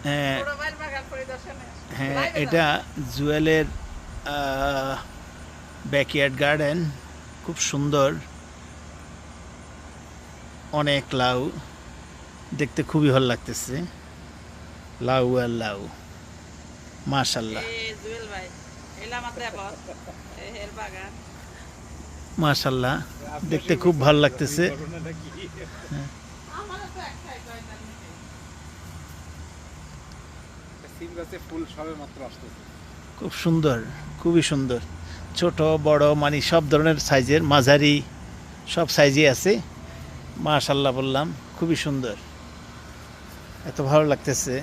হ্যাঁ হ্যাঁ, এটা জুয়েলের ব্যাকইয়ার্ড গার্ডেন, খুব সুন্দর, অনেক লাউ, দেখতে খুবই ভালো লাগতেছে। লাউ আর লাউ, মাশাল্লাহ মাশাল্লাহ, দেখতে খুব ভালো লাগতেছে। খুব সুন্দর, খুবই সুন্দর, ছোট বড় মানে সব ধরনের সাইজের, মাঝারি সব সাইজই আছে। মাশাল্লাহ বললাম, খুবই সুন্দর, এত ভালো লাগতেছে।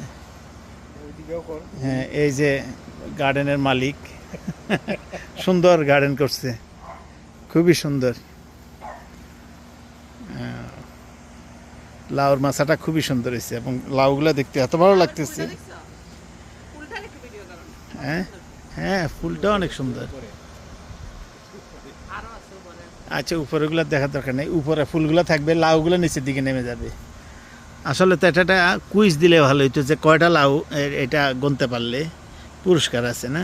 হ্যাঁ, এই যে গার্ডেনের মালিক সুন্দর গার্ডেন করছে, খুবই সুন্দর। লাউর মাছাটা খুবই সুন্দর হয়েছে এবং লাউগুলো দেখতে এত ভালো লাগতেছে। হ্যাঁ হ্যাঁ, ফুলটা অনেক সুন্দর। আচ্ছা, উপরেগুলো দেখার দরকার নেই, উপরে ফুলগুলো থাকবে, লাউগুলো নিচের দিকে নেমে যাবে। আসলে তো এটা কুইজ দিলে ভালো হইতো যে কয়টা লাউ, এটা গুনতে পারলে পুরস্কার আছে না।